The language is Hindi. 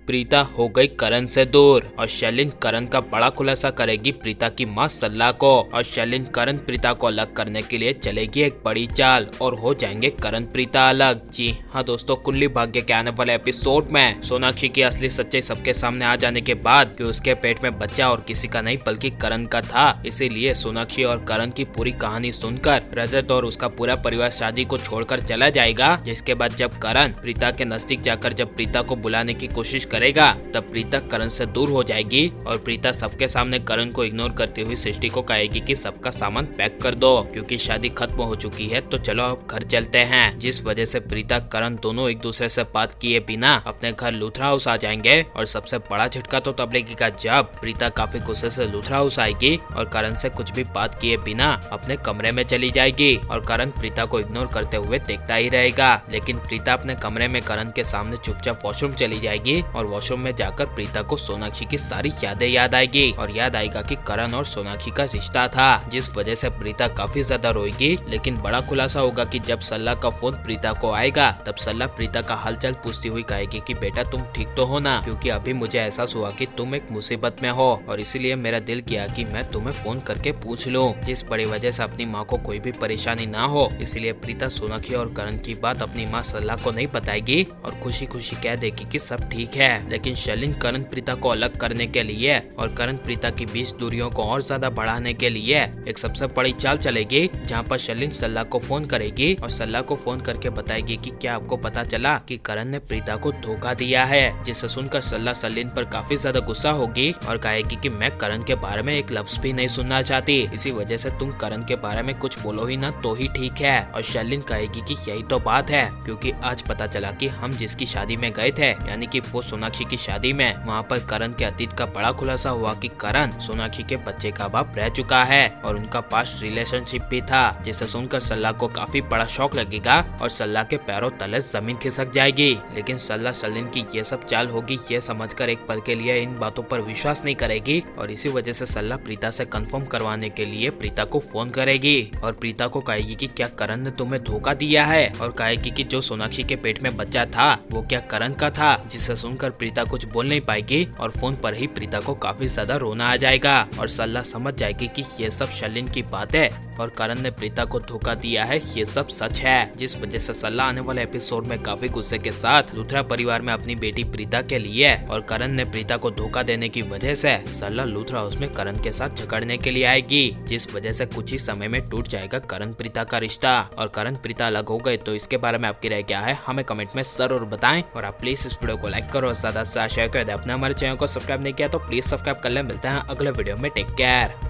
प्रीता हो गई करण से दूर और शैलिन करण का बड़ा खुलासा करेगी प्रीता की मां सल्ला को। और शैलिन करण प्रीता को अलग करने के लिए चलेगी एक बड़ी चाल और हो जाएंगे करण प्रीता अलग। जी हाँ दोस्तों, कुंडली भाग्य के आने वाले एपिसोड में सोनाक्षी की असली सच्चाई सबके सामने आ जाने के बाद कि उसके पेट में बच्चा और किसी का नहीं बल्कि करण का था, इसीलिए सोनाक्षी और करण की पूरी कहानी सुनकर रजत और उसका पूरा परिवार शादी को छोड़कर चला जाएगा। जिसके बाद जब करण प्रीता के नजदीक जाकर जब प्रीता को बुलाने की कोशिश करेगा तब प्रीता करण से दूर हो जाएगी और प्रीता सबके सामने करण को इग्नोर करती हुई सृष्टि को कहेगी कि सबका सामान पैक कर दो क्योंकि शादी खत्म हो चुकी है, तो चलो अब घर चलते हैं। जिस वजह से प्रीता करण दोनों एक दूसरे से बात किए बिना अपने घर लूथरा हाउस आ जाएंगे। और सबसे बड़ा झटका तो तब लगेगा जब प्रीता काफी गुस्से से लूथरा हाउस आएगी और करण से कुछ भी बात किए बिना अपने कमरे में चली जाएगी और करण प्रीता को इग्नोर करते हुए देखता ही रहेगा। लेकिन प्रीता अपने कमरे में करण के सामने चुपचाप वॉशरूम चली जाएगी और वॉशरूम में जाकर प्रीता को सोनाक्षी की सारी यादें याद आएगी और याद आएगा कि करण और सोनाक्षी का रिश्ता था, जिस वजह से प्रीता काफी ज्यादा रोएगी। लेकिन बड़ा खुलासा होगा कि जब सल्ला का फोन प्रीता को आएगा तब सल्ला प्रीता का हालचाल पूछती हुई कहेगी कि बेटा तुम ठीक तो हो ना, क्योंकि अभी मुझे एहसास हुआ कि तुम एक मुसीबत में हो और इसीलिए मेरा दिल किया कि मैं तुम्हें फोन करके पूछ लूं, जिस बड़ी वजह से अपनी माँ को कोई भी परेशानी ना हो। इसलिए प्रीता सोनाक्षी और करण की बात अपनी माँ सल्ला को नहीं बताएगी और खुशी खुशी कह देगी कि सब ठीक है। लेकिन शैलिन करण प्रीता को अलग करने के लिए और करण प्रीता की बीच दूरियों को और ज्यादा बढ़ाने के लिए एक सबसे बड़ी चाल चलेगी, जहाँ पर शैलिन सल्ला को फोन करेगी और सल्ला को फोन करके बताएगी कि क्या आपको पता चला कि करण ने प्रीता को धोखा दिया है। जिसे सुनकर सल्ला शैलिन पर काफी ज्यादा गुस्सा होगी और कहेगी कि मैं करण के बारे में एक लफ्ज भी नहीं सुनना चाहती, इसी वजह से तुम करण के बारे में कुछ बोलो ही ना तो ही ठीक है। और शैलिन कहेगी कि यही तो बात है, क्योंकि आज पता चला कि हम जिसकी शादी में गए थे यानी कि वो सोनाक्षी की शादी में, वहाँ पर करण के अतीत का बड़ा खुलासा हुआ कि करण सोनाक्षी के बच्चे का बाप रह चुका है और उनका पास्ट रिलेशनशिप भी था। जिसे सुनकर सल्ला को काफी बड़ा शौक लगेगा और सल्ला के पैरों तले जमीन खिसक जाएगी। लेकिन सल्ला शैलिन की ये सब चाल होगी ये समझकर एक पल के लिए इन बातों पर विश्वास नहीं करेगी और इसी वजह से सल्ला प्रीता से कंफर्म करवाने के लिए प्रीता को फोन करेगी और प्रीता को कहेगी कि क्या करण ने तुम्हें धोखा दिया है और कहेगी कि जो सोनाक्षी के पेट में बच्चा था वो क्या करण का था। जिसे सुनकर प्रीता कुछ बोल नहीं पाएगी और फोन पर ही प्रीता को काफी ज्यादा रोना आ जाएगा और सल्ला समझ जाएगी कि ये सब शैलिन की बात है और करण ने प्रीता को धोखा दिया है, ये सब सच है। जिस वजह से सल्ला आने वाले एपिसोड में काफी गुस्से के साथ लूथरा परिवार में अपनी बेटी प्रीता के लिए और करण ने प्रीता को धोखा देने की वजह से सल्ला लूथरा हाउस में करण के साथ झगड़ने के लिए आएगी, जिस वजह से कुछ ही समय में टूट जाएगा करण प्रीता का रिश्ता। और करण प्रीता अलग हो गए तो इसके बारे में आपकी राय क्या है हमें कमेंट में जरूर बताएं और आप प्लीज इस वीडियो को लाइक करो और ज्यादा से शेयर कर दे। अपने हमारे चैनल को सब्सक्राइब नहीं किया तो प्लीज सब्सक्राइब कर ले। मिलते हैं अगले वीडियो में, टेक केयर।